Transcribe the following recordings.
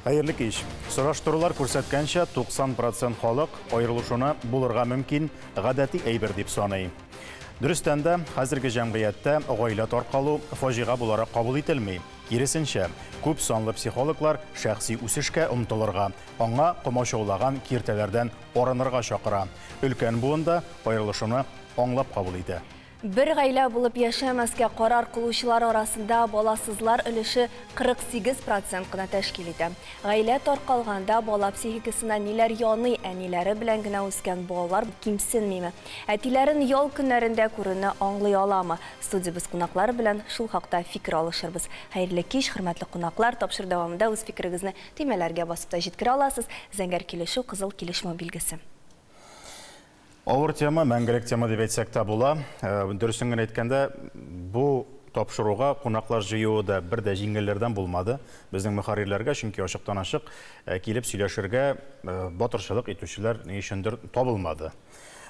Хәерле кич. Сораштырулар күрсәткәнчә 90% халык аерылышуны булырга мөмкин гадәти әйбер дип саный. Дөрестән дә хәзерге җәмгыятьтә гаилә таркалу фаҗига буларак кабул ителми. Киресенчә, күп санлы психологлар шәхси үсешкә омтылырга, аңа комачаулаган киртәләрдән арынырга чакыра. Өлкән буында аерылышуны аңлап кабул итә. Bir гаилә булып яшәмәскә карар кылучылар арасында баласызлар өлеше 48% кына тәшкил итә. Гаилә таркалганда бала психикасына ниләр яный, әниләре белән генә үскән балалар кимсенмиме? Әтиләрен ял көннәрендә күрүне аңлый аламы? Студиябыз кунаклары белән шул хакта фикер алышырбыз. Хәерле кич, хөрмәтле кунаклар, тапшыр дәвамында үз фикерегезне төймәләргә басып та җиткерә аласыз. Зәңгәр килешү, кызыл килешмә билгесе. Авыр тема, мәңгелек тема дип әйтсәк тә була. Дөресен генә әйткәндә, бу тапшыруга кунаклар җыюы да бер дә җиңелләрдән булмады. Безнең мөхәррирләргә, чөнки ачыктан ачык килеп сөйләшергә батырчылык итүчеләр ни өчендер табылмады.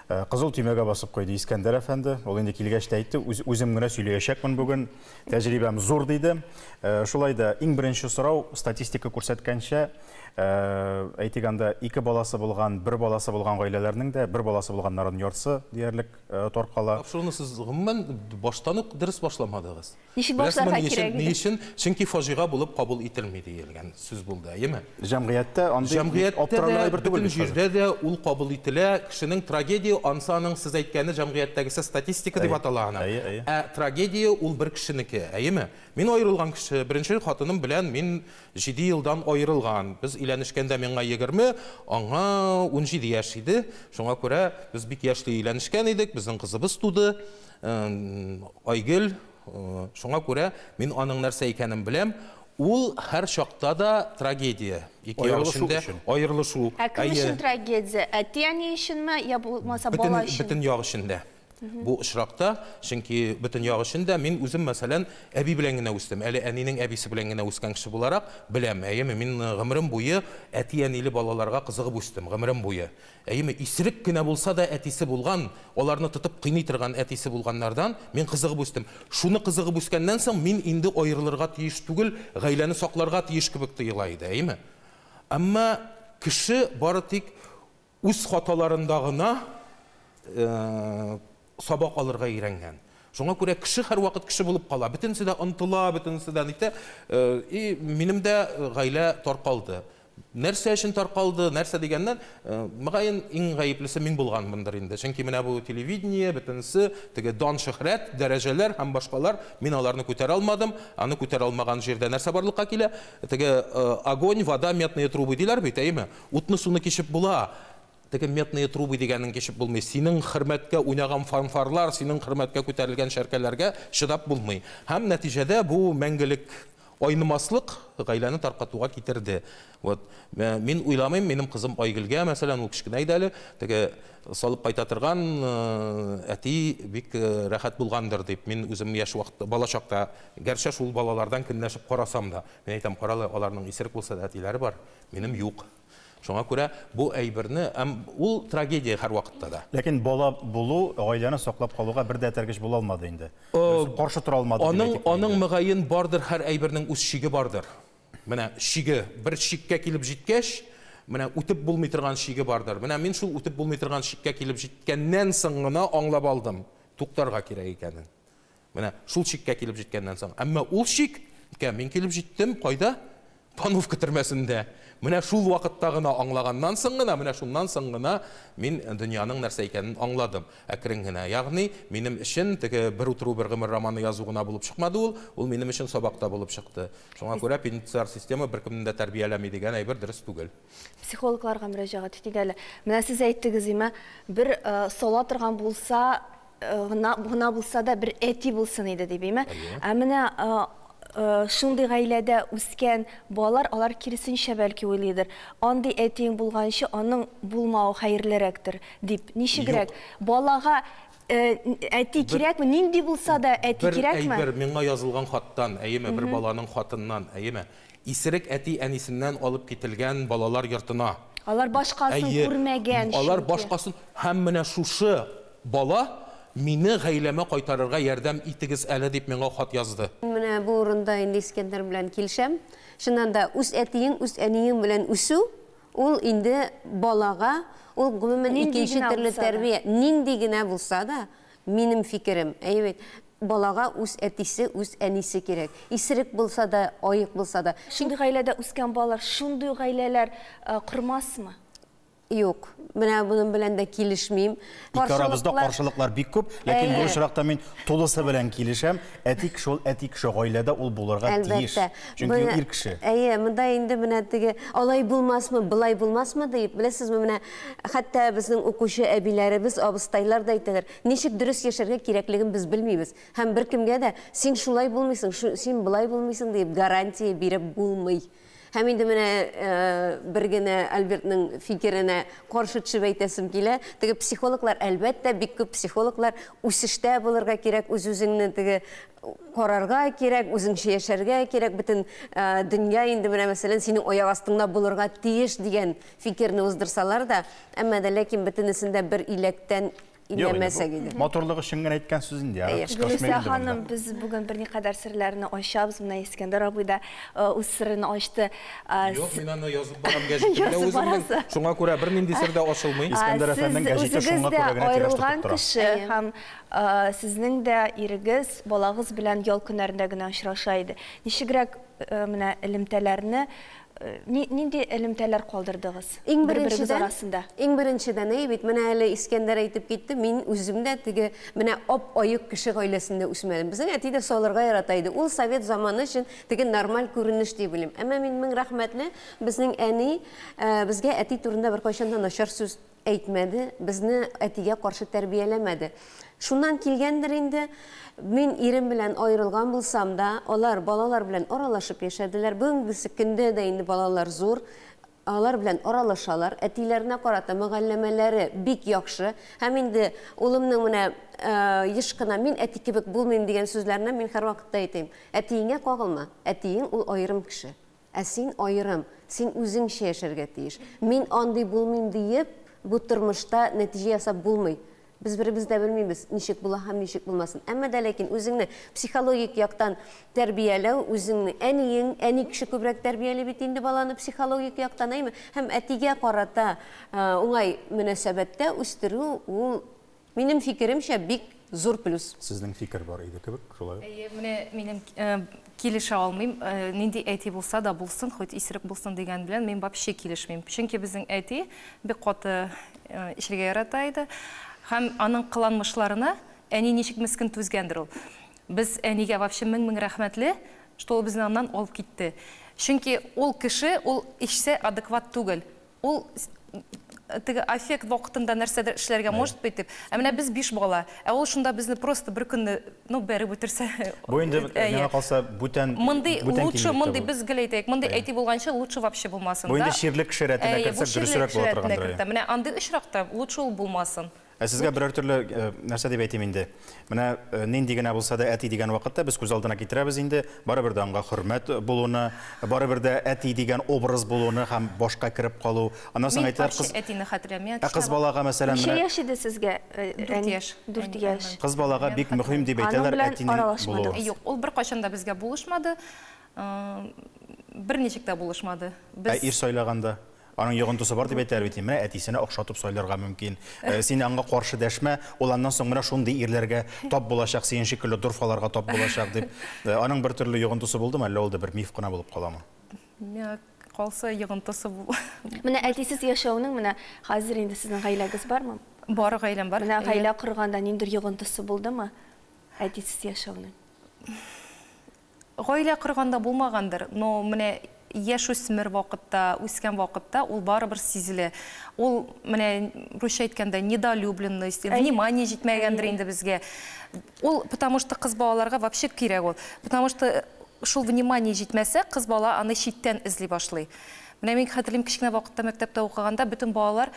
Кызыл төймәгә басып куйды Искәндәр әфәнде. Ул инде килгәч тә әйтте, үзем генә сөйләячәкмен бүген. Тәҗрибәм зур диде. Шулай да иң беренче сорау статистика күрсәткәнчә, әйтик анда 2 баласы булган, 1 баласы булган гаиләләрнең дә 1 баласы булганнарның яртысы диярлек таркала. Шуны сез гомумән баштан ук дөрес башламадыгыз. Ничек башларга кирәк? Ни өчен? Чөнки фаҗига булып кабул ителми дигән сүз булды, әйеме? Җәмгыятьтә андый аптыранырга бер түгел. Җирдә дә ул кабул ителә, кешенең трагедия ансаның сез әйткәне җәмгыятьтәгесе статистика дип атала аны. Трагедия ул бер кешенеке, әйеме? Мин аерылган кеше, беренче хатыным белән мин 7 елдан аерылган. Без өйләнешкәндә миңа 20, аңа 17 яшь иде. Шуңа күрә без бик яшьле өйләнешкән идек, безнең кызыбыз туды. Айгөл, шуңа күрә мин аның нәрсә икәнен беләм. Ул һәр чакта да трагедия. Аерылышу. Кем өчен трагедия? Әти-әни өченме, я булмаса бала өчен? Бөтен ягы өчен. Бу очракта, чөнки бөтен ягы өчен мин үзем мәсәлән әби белән генә үстем. Әле әнинең әбисе белән генә үскән кеше буларак беләм. Әйеме, мин гомерем буе әти-әниле балаларга кызыгып үстем, гомерем буе. Әйеме, исерек кенә булса да әтисе булган, аларны тотып кыйный торган әтисе булганнардан мин кызыгып үстем. Шуны кызыгып үскәннән соң мин инде аерылырга тиеш түгел, гаиләне сакларга тиеш кебек тоела иде, әйеме? Әмма кеше бары тик үз хаталарында гына сабак алырга өйрәнгән. Шуңа күрә кеше һәр вакыт кеше булып кала. Бөтенсе дә онтыла, бөтенсе дә әйтә, минем дә гаилә таркалды. Нәрсә өчен таркалды, нәрсә дигәннән, мөгаен иң гаеплесе мин булганмындыр инде. Чөнки менә бу телевидение, бөтенсе, теге дан шөһрәт, дәрәҗәләр һәм башкалар, мин аларны күтәрә алмадым. Аны күтәрә алмаган җирдә нәрсә барлыкка килә? Теге огонь, вода, медные трубы диләр бит, әйеме? Утны суны кичеп була. Теге медные трубы дигәнен кешеп булмый. Синең хөрмәткә уйнаган фанфарлар, синең хөрмәткә күтәрелгән шәркәләргә шыдап булмый. Һәм нәтиҗәдә бу мәңгелек айнымаслык гаиләне таркатуга китерде. Вот мин уйламыйм, минем кызым Айгөлгә, мәсәлән, ул кичкенә иде әле, теге салып кайта торган әти бик рәхәт булгандыр дип, мин үзем яшь вакытта, бала чакта, гәрчә шул балалардан көнләшеп карасам да, мин әйтәм, каралы, аларның исерек булса да әтиләре бар, минем юк. Шуңа күрә бу әйберне, ул трагедия һәр вакытта да. Ләкин бала булу гаиләне саклап калуга бер дә тәргеш була алмады инде. Каршы тора алмады. Аның мөгаен бардыр, һәр әйбернең үз шиге бардыр. Менә шиге, бер шиккә килеп җиткәч, менә үтеп булмый торган шиге бардыр. Менә мин шул үтеп булмый торган шиккә килеп җиткәннән соң гына аңлап алдым, туктарга кирәк икәнен. Менә шул шиккә килеп җиткәннән соң. Әмма ул шиккә мин килеп җиттем, кайда? Пановка төрмәсендә. Менә шул вакытта гына аңлаганнан соң гына, менә шуннан соң гына мин дөньяның нәрсә икәнен аңладым. Әкрен генә. Ягъни минем өчен теге бер утыру бер гомер романы язу гына булып чыкмады ул минем өчен сабакта булып чыкты. Шуңа күрә пенитенциар система беркемне дә тәрбияләми дигән әйбер дөрес түгел. Психологларга мөрәҗәгать итик әле. Менә сез әйттегез, бер сала торган булса, гына булса да бер әти булсын иде дип, ә менә шундый гаиләдә үскән балалар, алар киресенчә бәлки уйлыйдыр. Андый әтиң булганчы, аның булмау хәерлерәктер дип. Ничегрәк? Балага әти кирәкме? Нинди булса да әти кирәкме? Бер әйбер миңа язылган хаттан, әйеме, бер баланың хатыннан, әйеме, исерек әти әнисеннән алып кителгән балалар йортына. Алар башкасын күрмәгән. Алар башкасын, һәм менә шушы бала мине гаиләмә кайтарырга ярдәм итегез әле дип миңа хат язды. Менә бу урында инде Искәндәр белән килешәм. Шуннан да үз әтиең, үз әниең белән үсү, ул инде балага, ул гомумән икенче төрле тәрбия. Нинди генә булса да, минем фикерем, әйбәт, балага үз әтисе, үз әнисе кирәк. Исерек булса да, айык булса да. Шундый гаиләдә үскән балалар, шундый гаиләләр кормасмы? Юк, менә буның белән дә килешмим. Ике арабызда каршылыклар бик күп, ләкин бу очракта мин тулысы белән килешәм. Әти кеше гаиләдә ул булырга тиеш. Чөнки ир кеше. Монда инде менә теге алай булмасмы, былай булмасмы дип, беләсезме, менә хәтта безнең укучы әбиләребез, абыстайлар да әйтәләр, ничек дөрес яшәргә кирәклеген без белмибез. Һәм беркемгә дә син шулай булмыйсың, син былай булмыйсың дип гарантия биреп булмый. Һәм инде менә бер генә Альбертның фикеренә каршы төшеп әйтәсем килә. Теге психологлар, әлбәттә, бик күп психологлар үсештә булырга кирәк, үз-үзеңне теге карарга кирәк, үзеңчә яшәргә кирәк, бөтен дөнья инде менә мәсәлән синең аяк астыңда булырга тиеш дигән фикерне уздырсалар да, әмма дә ләкин бөтенесендә бер иләктән Моторлыгы өчен генә әйткән сүз инде. Гөлүсә ханым, без бүген берникадәр серләрне ачабыз. Менә Искәндәр абый да үз сырын ачты. Юк, мин аны язып барам гәҗиттә үзем. Шуңа күрә бернинди сер дә ачылмый. Искәндәр әфәндең гәҗите шуңа күрә генә аерылган кеше һәм сезнең дә ирегез, балагыз белән ял көннәрендә генә очраша иде. Ничегрәк менә элемтәләрне нинди элемтәләр калдырдыгыз бер-берегез арасында? Иң беренчедән бит менә әле Искәндәр әйтеп китте, мин үзем дә теге менә ап-аяк кеше гаиләсендә үсмәдем. Безнең әти дә салырга ярата иде. Ул совет заманы өчен теге нормаль күренеш дип белем. Әмма мин мең рәхмәтле, безнең әни безгә әти турында бер кайчан да начар сүз әйтмәде, безне әтигә каршы тәрбияләмәде. Шуннан килгәндер инде, мин ирем белән аерылган булсам да, алар балалар белән аралашып яшәделәр. Бүгенге көндә дә инде балалар зур, алар белән аралашалар. Әтиләренә карата мөгалләмәләре бик яхшы. Һәм инде улымның менә еш кына мин әти кебек булмыйм дигән сүзләрне мин һәр вакытта әйтәм. Әтиеңә кагылма. Әтиең ул аерым кеше. Ә син аерым. Син үзеңчә яшәргә тиеш. Мин андый булмыйм диеп, бу тормышта нәтиҗә ясап булмый. Biz biribizdə bilməyimiz, nişik bula, həm nişik bulmasın. Əmmə də ləkin özünü psixologik yaqdan tərbiyələv, özünü əni kişi kübrək tərbiyəli bit indi balanı psixologik yaqdan həm ətigə qarata oңай münasibətdə üstürü, mənim fikrimcə bik zor plus. Sizдің fikir бар idi кебек, шулай? Минем килешә алмыйм, нинди әти булса да булсын, хоть исерек булсын дигән белән мин вообще килешмим. Чөнки безнең әти бик каты эшләргә ярата иде. Һәм аның кыланмышларына әни ничек мескен түзгәндер ул. Без әнигә вообще мең рәхмәтле, что ул безне аннан алып китте. Чөнки ул кеше, ул ишсә адекват түгел. Ул теге аффект вакытында нәрсәдер эшләргә может бит. Ә менә без 5 бала. Ә ул шунда безне просто бер көнне, бәреп үтерсә. Бу инде миңа калса бүтән лучше мондай без геләйтәк. Мондай әйти булганча лучше вообще булмасын да. Бу инде ширлек кеше рәтенә керсәк дөресрәк була торгандыр. Менә андый очракта лучше ул булмасын. Сезгә берәр төрле нәрсә дип әйтим инде. Менә нинди генә булса да әти дигән вакытта без күз алдына китерәбез инде. Барыбер дә аңа хөрмәт булуны, барыбер дә әти дигән образ булуны һәм башка кирип калу. Аннан соң әйтәр кыз әтине хәтерләмәм. Кыз балага мәсәлән менә яшь иде сезгә? 4 яшь. 4 яшь. Кыз балага бик мөһим дип әйтәләр әтинең булуы. Юк, ул бер кайчан да безгә булышмады. Берничек тә булышмады. Без ир сайлаганда аның йогынтысы бар дип әйтәр бит. Менә әтисенә охшатып сайларга мөмкин. Син аңа каршы дәшмә, ул аннан соң менә шундый ирләргә тап булачак, син шикелле дурфаларга тап булачак дип. Аның бер төрле йогынтысы булдымы, әллә ул да бер миф кына булып каламы? Менә калса йогынтысы бу. Менә әтисез яшәүнең менә хәзер инде сезнең гаиләгез бармы? Бар, гаиләм бар. Менә гаилә корганда ниндер йогынтысы булдымы? Әтисез яшәүнең. Гаилә корганда булмагандыр, но менә яшь үсмер вакытта, үскән вакытта ул барыбер сизелә. Ул менә русча әйткәндә недолюбленность, внимание җитмәгәндер инде безгә. Ул потому что кыз балаларга вообще кирәк ул. Потому что шул внимание җитмәсә, кыз бала аны читтән эзли башлый. Менә мин хәтерлим кичкенә вакытта мәктәптә укыганда бөтен балалар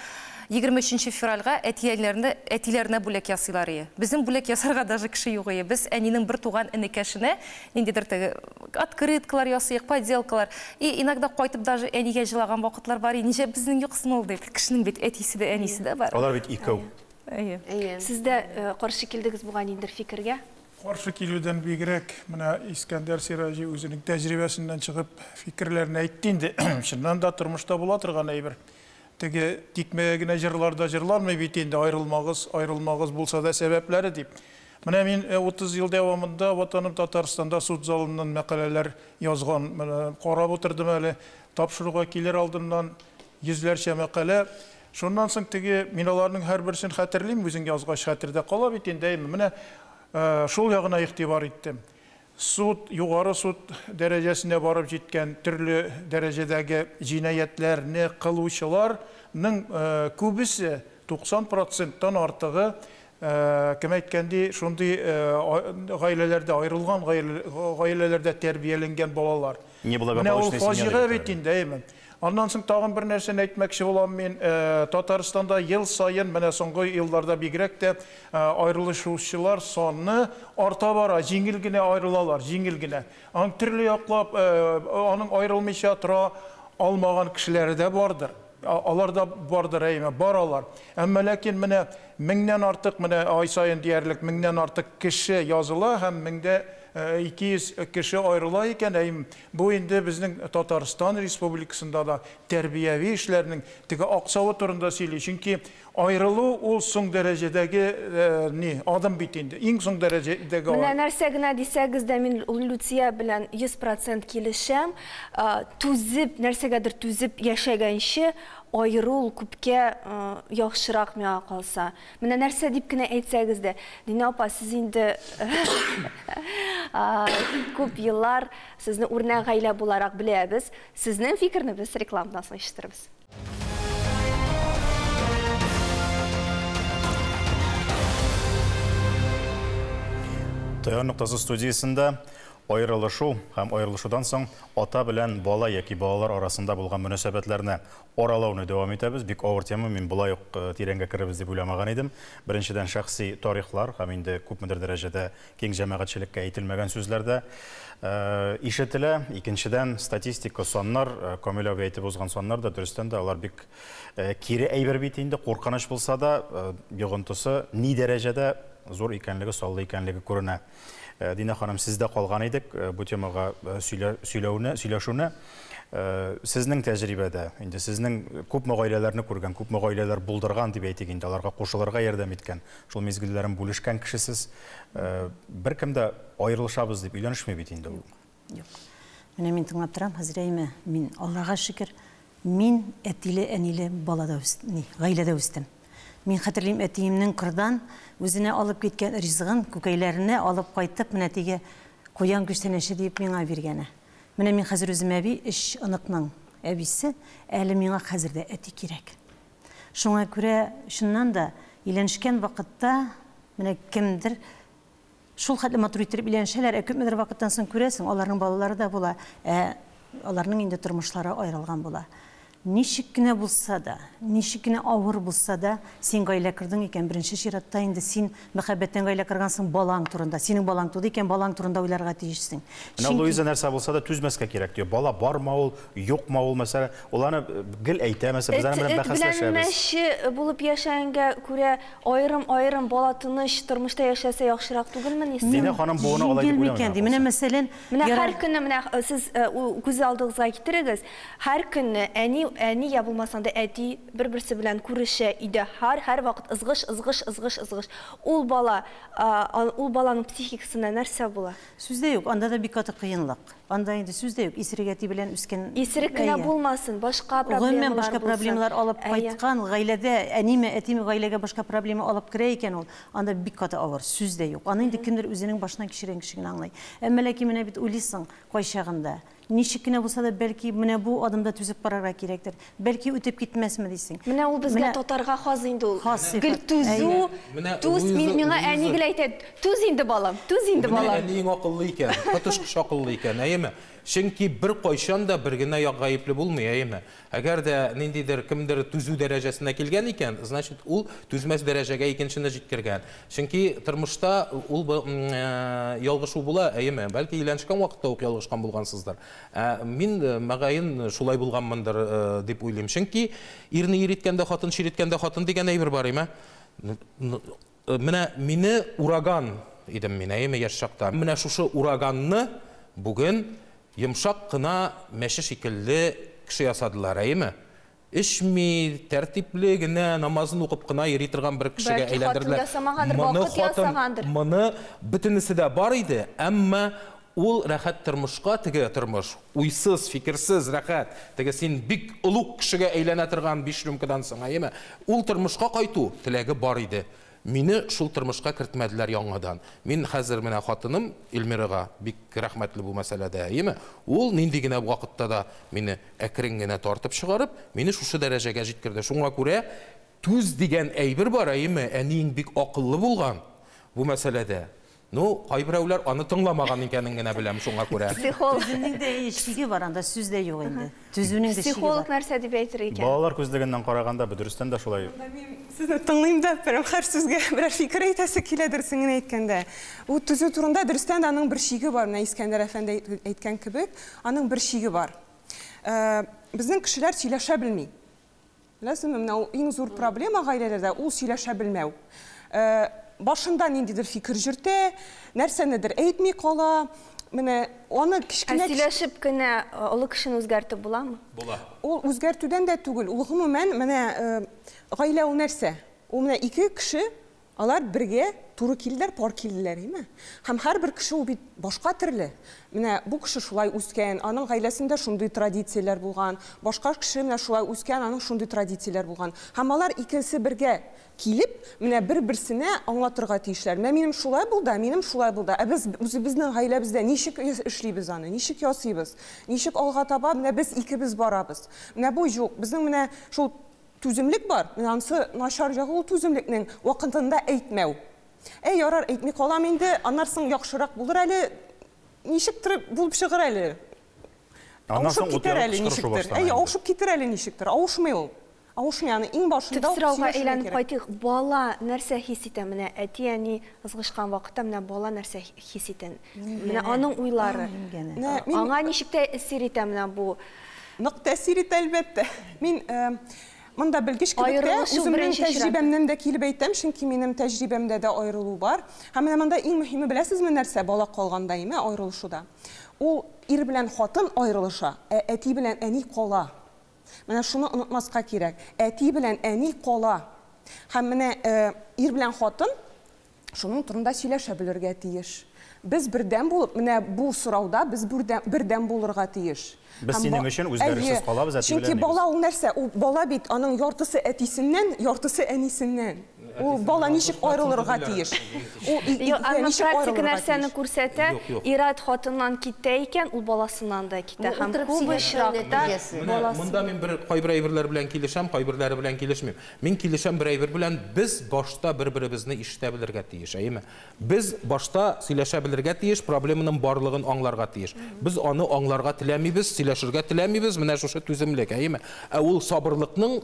23 февральгә әтиләренә бүләк ясыйлар иде. Безнең бүләк ясарга даже кеше юк иде. Без әнинең бер туган энекәшенә ниндидер теге открыткалар ясыйк, поделкалар. И иногда кайтып даже әнигә җылаган вакытлар бар. Ничә безнең юксын ул дип. Кешенең бит әтисе дә, әнисе дә бар. Алар бит икәү. Сездә каршы килдегез буган ниндер фикергә? Каршы килүдән бигрәк, менә Искәндәр Сиражи үзенең тәҗрибәсеннән чыгып фикерләрне әйтте инде. Чыннан да тормышта була торган әйбер. Теге тикмәгә генә җырларда җырланмый бит инде, айрылмагыз булса да сәбәпләре дип. Менә мин 30 ел дәвамында ватаным Татарстанда суд залыннан мәкаләләр язган. Менә карап утырдым әле, тапшыруга килер алдыннан йөзләрчә мәкалә. Шуннан соң теге мин аларның һәрберсен хәтерлим, үзең язгач хәтердә кала бит инде. Менә шул ягына игътибар иттем. Суд, югары суд дәрәҗәсенә барып җиткән төрле дәрәҗәдәге җинаятләрне кылучыларның күбесе 90%-тан артыгы кем әйткәнди, шундый гаиләләрдә айрылган гаиләләрдә тәрбияләнгән балалар. Менә ул фаҗига бит инде. Аннан соң тагын бер нәрсәне әйтмәкче булам мин. Татарстанда ел сайын, менә соңгы елларда бигрәк тә айрылышучылар саны арта бара, җиңел генә айрылалар, җиңел генә. Аның төрле яклап аның айрылмыйча тора алмаган кешеләре дә бардыр. Алар да бардыр, баралар. Әмма ләкин менә 1000-нән артык, менә ай сайын диярлек 1000-нән артык кеше языла һәм 200 кеше айрыла икән. Бу инде безнең Татарстан Республикасында да тәрбияви эшләрнең теге аксавы турында сөйли. Чөнки айрылу ул соң дәрәҗәдәге адым бит инде. Иң соң дәрәҗәдәге. Менә нәрсә генә дисәгез дә мин Люция белән 100% килешәм. Түзеп, нәрсәгәдер түзеп яшәгәнче айыру күпкә яхшырак миңа калса. Менә нәрсә дип кенә әйтсәгез дә, Дина апа, сез инде күп еллар сезне үрнәк гаилә буларак беләбез. Сезнең фикерне без рекламадан соң ишеттербез. Таян нуктасы студиясында айрылышу һәм айрылышудан соң ата белән бала яки балалар арасында булган мөнәсәбәтләрне оралауны дәвам итәбез. Бик авыр тема, мин булай ук тирәнгә керебез дип уйламаган идем. Беренчедән шәхси тарихлар һәм инде күпмедер дәрәҗәдә киң җәмәгатьчелеккә әйтелмәгән сүзләрдә ишетелә. Икенчедән статистика саннар, Камил абый әйтеп узган саннар да дөрестән дә алар бик кире әйбер бит инде, куркыныч булса да йогынтысы ни дәрәҗәдә зур икәнлеге, саллы икәнлеге күренә. Дина ханым, сездә калган идек бу темага сөйләшүне. Сезнең тәҗрибәдә, инде сезнең күпме гаиләләрне күргән, күпме гаиләләр булдырган дип әйтик инде, аларга кушылырга ярдәм иткән, шул мизгелләрен бүлешкән кешесез. Беркем дә айрылышабыз дип өйләнешми бит инде ул. Юк. Менә мин тыңлап торам, хәзрәйме, мин Аллага шөкер, мин әтиле, әниле балада үстем, гаиләдә үстем. Мин хәтерлим, әтиемнең кырдан үзенә алып киткән ризыгын күкәйләренә алып кайтып, менә теге куян күчтәнәше дип миңа биргәне. Менә мин хәзер үзем әби, 3 оныкның әбисе, әле миңа хәзердә әти кирәк. Шуңа күрә шуннан да иләнешкән вакытта, менә кемдер шул хәтле матур итеп иләнешәләр, күпмедер вакыттан соң күрәсең, аларның балалары да була, аларның инде тормышлары айрылган була. Ничек кенә булса да, ничек кенә авыр булса да, син гаилә кырдың икән, беренче чиратта инде син мәхәббәттән гаилә кыргансың балаң турында, синең балаң туды икән, балаң турында уйларга тиешсең. Менә Луиза нәрсә булса да түзмәскә кирәк диyor. Бала барма ул, юкма ул, мәсәлән, уларны гел әйтә, мәсәлән, без белән бәхәсләшәбез. Мәши булып яшәгәнгә күрә айрым бала тыныч тормышта яшәсә яхшырак түгелме? Дина ханым буны алай дип уйламый. Менә мәсәлән, һәр көнне менә сез күз алдыгызга китерегез. Һәр көнне әни я булмасаң да әти бер-берсе белән күрешә иде. Һәр вакыт ызгыш. Ул баланың психикасына нәрсә була? Сүздә юк, анда да бик каты кыенлык. Анда инде сүздә юк, исерек әти белән үскән. Исерек кенә булмасын, башка проблемалар булсын. Башка проблемалар алып кайткан, гаиләдә әниме, әтиме гаиләгә башка проблема алып керә икән ул. Анда бик каты авыр, сүздә юк. Аны инде кемдер үзенең башыннан кичергән кешегә аңлый. Әмма ләкин менә бит уйлыйсың, кайчагында ничек кенә булса да бәлки менә бу адымда түзеп барырга кирәктер. Бәлки үтеп китмәсме дисең. Менә ул безгә татарга хас инде ул. Гел түзү, түз миңа әни гел әйтә, түз инде балам, түз инде балам. Әниң акыллы икән, котышкы акыллы икән, әйеме? Чөнки бер кайчан да бер генә гаепле булмый, әйеме? Әгәр дә ниндидер кемдер түзү дәрәҗәсенә килгән икән, значит ул түзмәс дәрәҗәгә икенчене җиткергән. Чөнки тормышта ул ялгышу була, әйеме? Бәлки иләнешкән вакытта ук ялгышкан булгансыздыр. Мин мәгәен шулай булганмындыр дип уйлыйм. Чөнки ирне ириткәндә хатын дигән әйбер бар, әйеме? Менә мине ураган идем мин, әйме яшь чакта. Менә шушы ураганны бүген йомшак кына мәше шикелле кеше ясадылар, әйме? Ишми, тәртипле генә намазын укып кына йөри торган бер кешегә әйләндерделәр. Моны бөтенесе дә бар иде, әмма ул рәхәт тормышка теге тормыш, уйсыз, фикерсез рәхәт, теге син бик улуг кешегә әйләнә торган 5 рюмкадан соң, әйме? Ул тормышка кайту теләге бар иде. Мине шул тормышка кертмәделәр яңадан. Мин хәзер менә хатыным Илмирага бик рәхмәтле бу мәсьәләдә, әйме? Ул нинди генә вакытта да мине әкрен генә тартып чыгарып, мине шушы дәрәҗәгә җиткерде. Шуңа күрә түз дигән әйбер бар, әйме? Әниң бик акыллы булган бу мәсьәләдә. Ну, кайберәүләр аны тыңламаган икәнен генә беләм, шуңа күрә. Түзүнең дә шиге бар, анда сүз дә юк инде. Түзүнең дә шиге бар. Психолог нәрсә дип әйтер икән? Балалар күзлегеннән караганда дөрестән дә шулай. Сезне тыңлыйм да, һәр сүзгә берәр фикер әйтәсе киләдер сеңне әйткәндә. Ул түзү турында дөрестән дә аның бер шиге бар, менә Искәндәр әфәнде әйткән кебек, аның бер шиге бар. Безнең кешеләр сөйләшә белми. Беләсезме, менә ул иң зур проблема гаиләләрдә, ул сөйләшә белмәү. Башында ниндидер фикер йөртә, нәрсәнедер әйтми кала, менә аны кичкенә сөйләшеп кенә олы кешене үзгәртеп буламы? Була. Ул үзгәртүдән дә түгел, ул гомумән менә гаилә ул нәрсә? Ул менә ике кеше, алар бергә туры килделәр, пар килделәр, әйме? Һәм һәрбер кеше ул бит башка төрле. Менә бу кеше шулай үскән, аның гаиләсендә шундый традицияләр булган, башка кеше менә шулай үскән, аның шундый традицияләр булган. Һәм алар икесе бергә килеп, менә бер-берсенә аңлатырга тиешләр. Менә минем шулай булды, минем шулай булды. Ә без үзебезнең гаиләбездә ничек эшлибез аны, ничек ясыйбыз, ничек алга таба менә без икебез барабыз. Менә бу юк. Безнең менә шул түземлек бар. Менә анысы начар ягы ул түземлекнең вакытында әйтмәү. Ярар, әйтми калам инде, аннан соң яхшырак булыр әле, ничектер булып чыгыр әле. Авышып китер әле ничектер. Авышып китер әле ничектер. Авышмый ул. Авышмый, иң башында сорауга әйләнеп кайтыйк. Бала нәрсә хис итә? Менә әти, әни ызгышкан вакытта менә бала нәрсә хис итә? Менә аның уйлары. Аңа ничек тәэсир итә менә бу? Нык тәэсир итә әлбәттә. Мин монда белгеч кебек үземнең тәҗрибәмнән дә килеп әйтәм, чөнки минем тәҗрибәмдә дә аерылу бар. Һәм менә монда иң мөһиме беләсезме нәрсә бала калганда име аерылышуда? Ул ир белән хатын аерылыша, әти белән әни кала. Менә шуны онытмаска кирәк. Әти белән әни кала. Һәм менә ир белән хатын шуның турында сөйләшә белергә тиеш. Без бердәм булып, менә бу сорауда без бердәм булырга тиеш. Без синең өчен үзгәрешсез калабыз, әти белән. Чөнки бала ул нәрсә? Ул бала бит аның яртысы әтисеннән, яртысы әнисеннән. Ул бала ничек аерылырга тиеш? Ул ничек практик нәрсәне күрсәтә? Ират хатыннан китә икән, ул баласыннан да китә. Һәм күп очракта баласы. Монда мин бер кайбер әйберләр белән килешәм, кайберләре белән килешмим. Мин килешәм бер әйбер белән, без башта бер-беребезне ишетә белергә тиеш, әйме? Без башта сөйләшә белергә тиеш, проблеманың барлыгын аңларга тиеш. Без аны аңларга теләмибез, сөйләшергә теләмибез, менә шушы түземлек, әйме? Ә ул сабырлыкның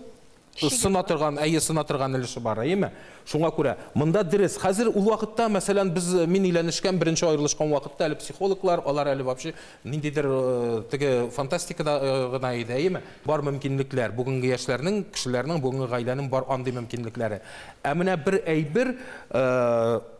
сынатырган өлеше бар, әйме? Шуңа күрә, монда дөрес. Хәзер ул вакытта, мәсәлән, мин өйләнешкән беренче аерылышкан вакытта әле психологлар, алар әле вообще ниндидер теге фантастикада гына иде, әйме? Бар мөмкинлекләр, бүгенге яшьләрнең, кешеләрнең, бүгенге гаиләнең бар андый мөмкинлекләре. Ә менә бер әйбер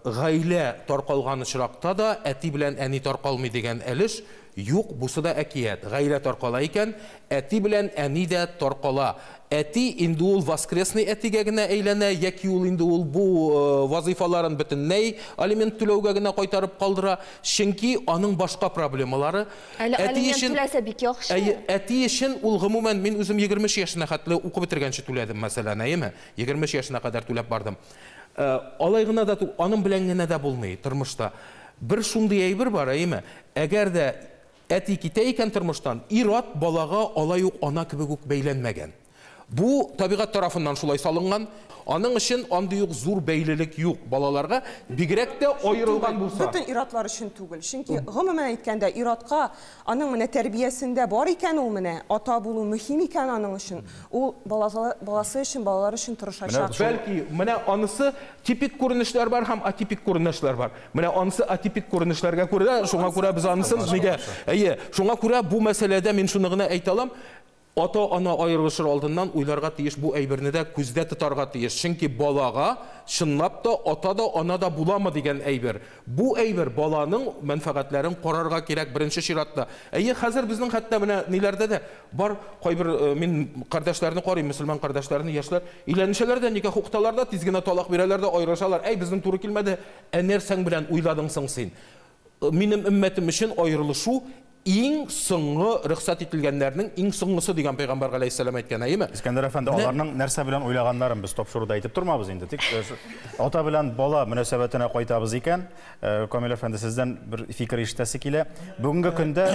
гаилә таркалган очракта да әти белән әни таркалмый дигән әлеш юк, бусы да әкият. Гаилә таркала икән, әти белән әни дә таркала. Әти инде ул воскресный әтигә генә әйләнә, яки ул инде ул бу вазифаларын бөтенләй алимент түләүгә генә кайтарып калдыра, чөнки аның башка проблемалары. Алимент түләсә бик яхшы. Әти өчен ул гомумән мин үзем 20 яшенә хәтле укып бетергәнче түләдем, мәсәлән, әйме? 20 яшенә кадәр түләп бардым. Алай гына да аның белән генә дә булмый тормышта. Бер шундый әйбер бар, әйме? Әгәр дә әти китә икән тормыштан, ир-ат балага алай ук ана кебек үк бәйләнмәгән. Бу табигать тарафыннан шулай салынган. Аның өчен андый ук зур бәйлелек юк балаларга, бигрәк тә аерылган булса. Бүтән иратлар өчен түгел. Чөнки гомумән әйткәндә иратка аның менә тәрбиясендә бар икән ул менә ата булу мөһим икән аның өчен. Ул баласы өчен, балалар өчен тырышачак. Бәлки менә анысы типик күренешләр бар һәм атипик күренешләр бар. Менә анысы атипик күренешләргә күрә, шуңа күрә без анысын нигә? Шуңа күрә бу мәсьәләдә мин шуны гына әйтә алам. ата-ана айырылышыр алдыннан уйларга тиеш, бу әйберне дә күздә тотарга тиеш. Чөнки балага чынлап та ата да, ана да буламы дигән әйбер. Бу әйбер баланың мәнфәгатьләрен карарга кирәк беренче чиратта. Әйе, хәзер безнең хәтта менә ниләрдә дә бар, кайбер мин кардәшләрне карыйм, мөселман кардәшләрне, яшьләр өйләнешәләр дә, никах укыталар да, тиз генә талак бирәләр дә, айырышалар. Әй, безнең туры килмәде. Нәрсәң белән уйладың соң син? Минем өммәтем өчен айырылышу иң соңгы рөхсәт ителгәннәрнең иң соңгысы дигән Пәйгамбәр галәйһиссәлам әйткән, әйеме? Искәндәр әфәнде, аларның нәрсә белән уйлаганнарын без тапшыруда әйтеп тормабыз инде. Тик ата белән бала мөнәсәбәтенә кайтабыз икән, Камил әфәнде, сездән бер фикер ишетәсе килә. Бүгенге көндә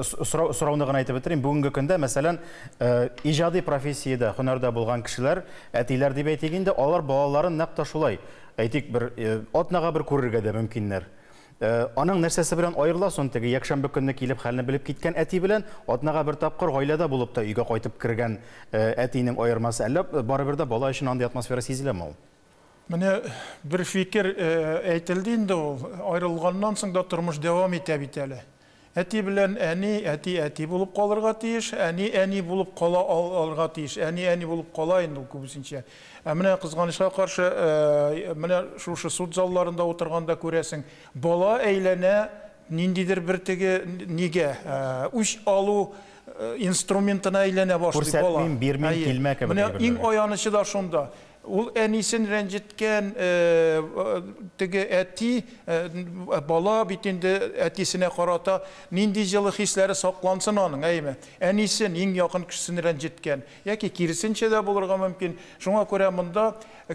сорауны гына әйтеп бетерим. Бүгенге көндә, мәсәлән, иҗади профессиядә, һөнәрдә булган кешеләр, әтиләр дип әйтик инде, алар балаларын нәкъ та шулай, әйтик, бер атнага бер күрергә дә мөмкиннәр. Аның нәрсәсе белән аерыла, соң теге якшәмбе көнне килеп хәлне белеп киткән әти белән атнага бер тапкыр гаиләдә булып та өйгә кайтып кергән әтинең аермасы, әллә барыбер дә бала өчен андый атмосфера сизеләме ул? Менә бер фикер әйтелде инде, ул аерылганнан соң да тормыш дәвам итә бит әле. Әти белән әни, әти булып калырга тиеш, әни булып кала алырга тиеш, әни булып кала инде ул күбесенчә. Менә кызганычка каршы, менә шушы суд залларында утырганда күрәсең, бала әйләнә ниндидер бер теге нигә үч алу инструментына әйләнә башлый бала. Күрсәтмим, бирмим, килмә кебек. Менә иң аянычы да шунда. Ул әнисен рәнҗеткән теге әти, бала бит инде әтисенә карата нинди җылы хисләре саклансын аның, әйме. Әнисен иң якын кешесен рәнҗеткән, яки киресенчә дә булырга мөмкин. Шуңа күрә монда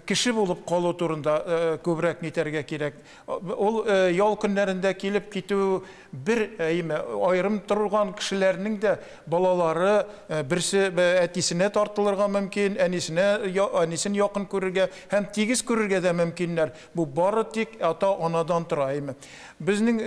кеше булып калу турында күбрәк нитәргә кирәк. Ул ял көннәрендә килеп китү бер, әйме, аерым торган кешеләрнең дә балалары берсе әтисенә тартылырга мөмкин, әнисен якын күрергә һәм тигез күрергә дә мөмкиннәр. Бу бары тик ата-анадан тора, әйме. Безнең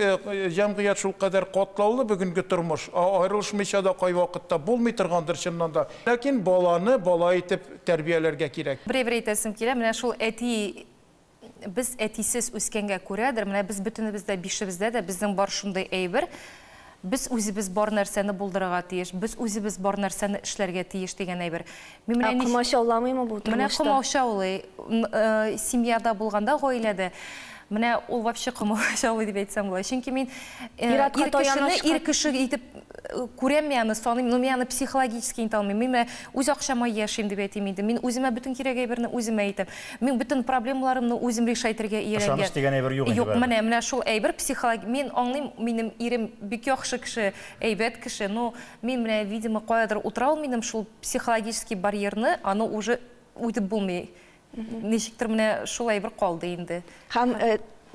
җәмгыять шул кадәр катлаулы бүгенге тормыш, аерылышмыйча да кай вакытта булмый торгандыр чыннан да. Ләкин баланы бала итеп тәрбияләргә кирәк. Бер әйтәсем килә, менә шул әти, без әтисез үскәнгә күрәдер, менә без бөтенебездә, бишебездә дә безнең бар шундай әйбер. Без үзебез бар нәрсәне булдырырга тиеш, без үзебез бар нәрсәне эшләргә тиеш дигән әйбер. Комачауламыймы бу тормышта? Менә комачаулый, семьяда булганда, гаиләдә. Менә ул вообще комачаулый дип әйтсәм була. Чөнки мин ир кеше итеп күрәм, яны саныйм, но мин аны психологически әйтә алмыйм. Мин үз акчама яшим дип әйтим инде. Мин үземә бөтен кирәк әйберне үземә әйтәм. Мин бөтен проблемаларымны үзем решайтырга өйрәнгән. Ышаныч дигән әйбер юк инде. Юк, менә шул әйбер психологик. Мин аңлыйм, минем ирем бик яхшы кеше, әйбәт кеше, но мин менә видимо каядыр утыра алмыйм шул психологический барьерны, аны уже үтеп булмый. Ничектер менә шул әйбер калды инде. Һәм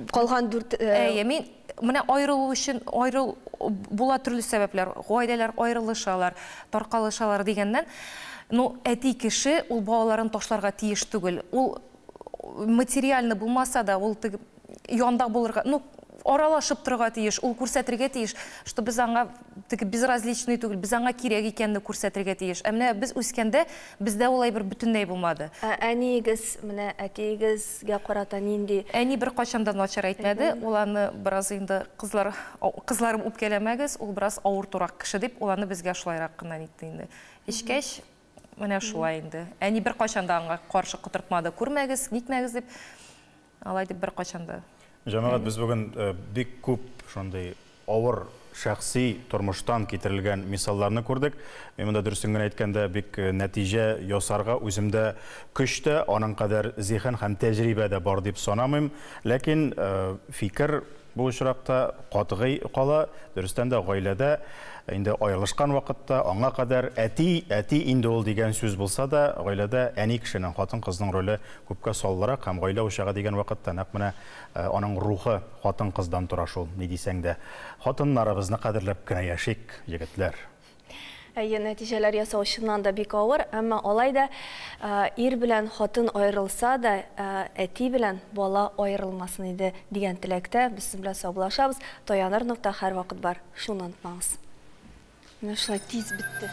калган дүрт... Мин менә аерылу өчен була төрле сәбәпләр. Гаиләләр аерылышалар, таркалышалар дигәннән, ну әти кеше ул балаларын ташларга тиеш түгел. Ул материальны булмаса да, ул янда булырга, ну аралашып торырга тиеш, ул күрсәтергә тиеш, что без аңа безразличный түгел, без аңа кирәк икәнне күрсәтергә тиеш. Менә без үскәндә бездә ул әйбер бөтенләй булмады. Әнигез, менә әтигезгә карата нинди? Әни бер качанда начар әйтмәде, ул аны бераз инде кызларым үпкәләмәгез, ул бераз авыр турак кеше дип, ул аны безгә шулайрак кына әйтте инде. Эчкәч, менә шулай инде. Әни бер качанда аңа каршы кытыртмады, күрмәгез, нитмәгез дип, алай дип бер качанда. Җәмәгать, без бүген бик күп шундый авыр шәхси тормыштан китерелгән мисалларны күрдек. Мен монда дөресен генә әйткәндә бик нәтиҗә ясарга үземдә көч тә, аның кадәр зиһен һәм тәҗрибә дә бар дип санамыйм. Ләкин фикер бу очракта катгый кала. Дөрестән дә гаиләдә инде аерылышкан вакытта аңа кадәр әти инде ул дигән сүз булса да, гаиләдә әни кешенең, хатын-кызның роле күпкә саллырак һәм гаилә учагы дигән вакытта нәкъ менә аның рухы хатын-кыздан тора шул, ни дисәң дә. Хатыннарыбызны кадерләп кенә яшик, егетләр. Әйе, нәтиҗәләр ясау чыннан да бик авыр, әмма алай да ир белән хатын аерылса да, әти белән бала аерылмасын иде дигән теләктә без белән саубуллашабыз. Таяныр нокта һәрвакыт бар. Шуны онытмагыз. Менә шулай тиз бетте.